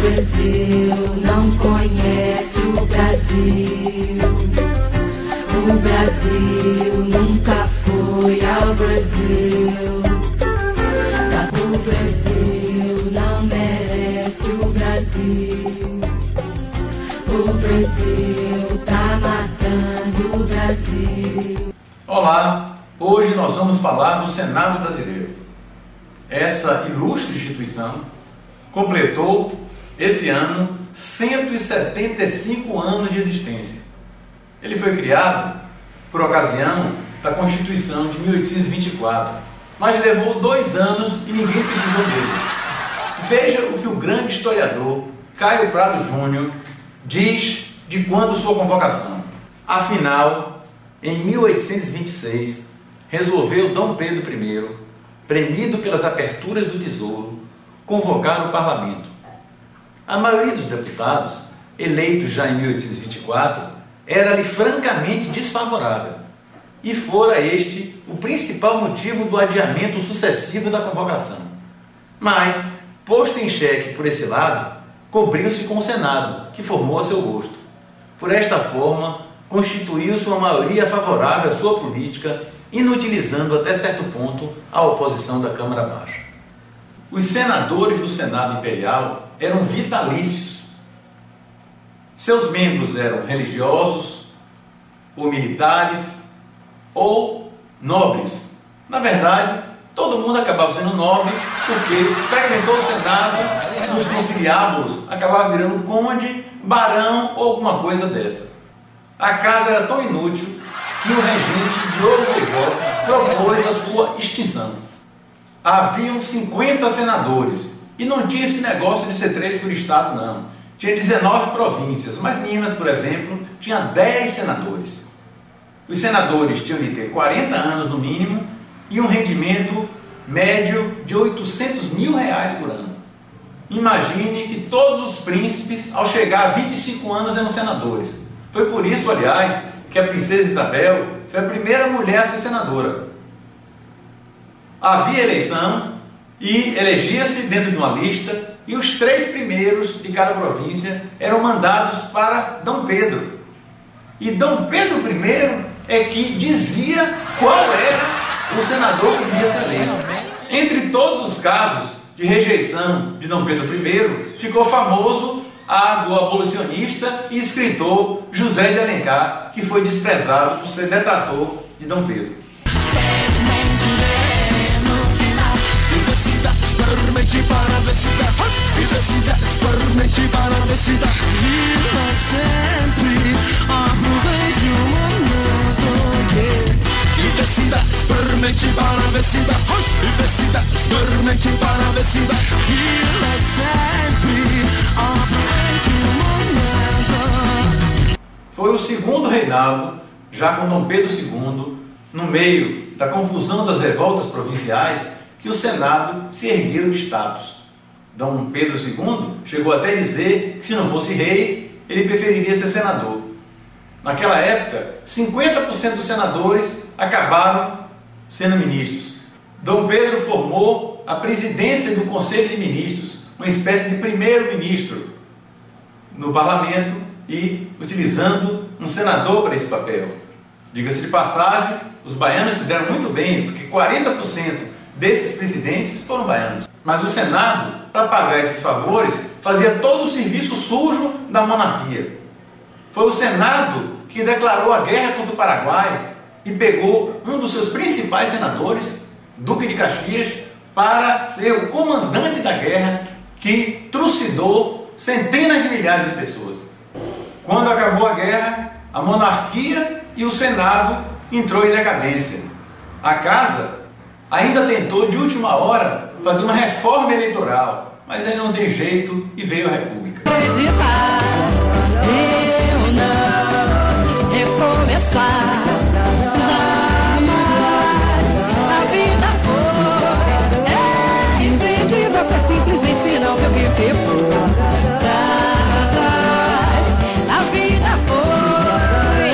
Brasil não conhece o Brasil. O Brasil nunca foi ao Brasil. O Brasil não merece o Brasil. O Brasil tá matando o Brasil. Olá, hoje nós vamos falar do Senado Brasileiro. Essa ilustre instituição completou esse ano 175 anos de existência. Ele foi criado por ocasião da Constituição de 1824, mas levou 2 anos e ninguém precisou dele. Veja o que o grande historiador Caio Prado Júnior diz de quando sua convocação. Afinal, em 1826, resolveu Dom Pedro I, premido pelas aperturas do Tesouro, convocar o parlamento. A maioria dos deputados, eleitos já em 1824, era-lhe francamente desfavorável, e fora este o principal motivo do adiamento sucessivo da convocação. Mas, posto em xeque por esse lado, cobriu-se com o Senado, que formou a seu gosto. Por esta forma, constituiu-se uma maioria favorável à sua política, inutilizando até certo ponto a oposição da Câmara Baixa. Os senadores do Senado Imperial eram vitalícios. Seus membros eram religiosos, ou militares, ou nobres. Na verdade, todo mundo acabava sendo nobre, porque frequentou o Senado, nos conciliábulos, acabava virando conde, barão ou alguma coisa dessa. A casa era tão inútil que o regente Diogo Feijó propôs a sua extinção. Haviam 50 senadores, e não tinha esse negócio de ser 3 por estado, não. Tinha 19 províncias, mas Minas, por exemplo, tinha 10 senadores. Os senadores tinham de ter 40 anos no mínimo e um rendimento médio de R$800 mil por ano. Imagine que todos os príncipes, ao chegar a 25 anos, eram senadores. Foi por isso, aliás, que a princesa Isabel foi a primeira mulher a ser senadora. Havia eleição e elegia-se dentro de uma lista, e os 3 primeiros de cada província eram mandados para Dom Pedro. E Dom Pedro I é que dizia qual era o senador que devia ser eleito. Entre todos os casos de rejeição de Dom Pedro I, ficou famoso a do abolicionista e escritor José de Alencar, que foi desprezado por ser detrator de Dom Pedro. Foi o segundo reinado, já com Dom Pedro II, no meio da confusão das revoltas provinciais, que o Senado se ergueu de status. Dom Pedro II chegou até a dizer que, se não fosse rei, ele preferiria ser senador. Naquela época, 50% dos senadores acabaram sendo ministros. Dom Pedro formou a presidência do Conselho de Ministros, uma espécie de primeiro-ministro no parlamento, e utilizando um senador para esse papel. Diga-se de passagem, os baianos se deram muito bem, porque 40% desses presidentes foram baianos. Mas o Senado, para pagar esses favores, fazia todo o serviço sujo da monarquia. Foi o Senado que declarou a guerra contra o Paraguai e pegou um dos seus principais senadores, Duque de Caxias, para ser o comandante da guerra que trucidou centenas de milhares de pessoas. Quando acabou a guerra, a monarquia e o Senado entrou em decadência. A casa ainda tentou de última hora fazer uma reforma eleitoral, mas aí não tem jeito e veio a República. Eu não recomeçar. A vida foi em frente, você simplesmente não viu que ficou pra trás. A vida foi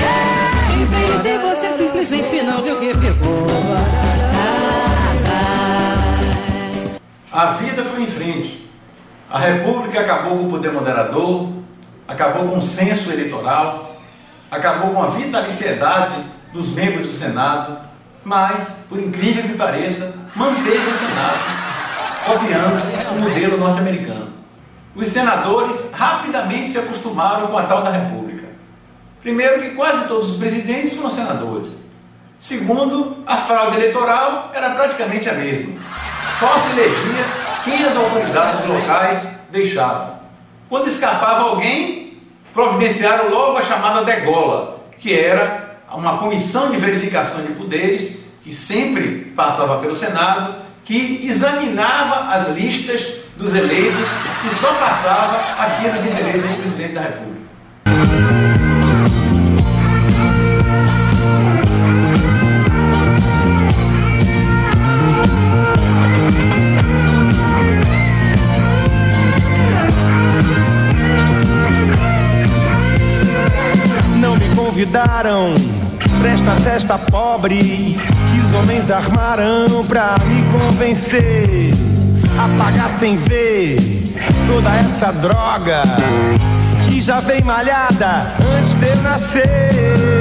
em frente, você simplesmente não viu que ficou pra trás. A vida foi em frente. A República acabou com o poder moderador, acabou com o censo eleitoral, acabou com a vitaliciedade dos membros do Senado, mas, por incrível que pareça, manteve o Senado, copiando o modelo norte-americano. Os senadores rapidamente se acostumaram com a tal da República. Primeiro, que quase todos os presidentes foram senadores. Segundo, a fraude eleitoral era praticamente a mesma. Só se elegia quem as autoridades locais deixavam. Quando escapava alguém, providenciaram logo a chamada degola, que era uma comissão de verificação de poderes, que sempre passava pelo Senado, que examinava as listas dos eleitos e só passava aquilo de interesse do presidente da República. Não me convidaram pra esta festa pobre que os homens armaram pra me convencer a pagar sem ver toda essa droga que já vem malhada antes de eu nascer.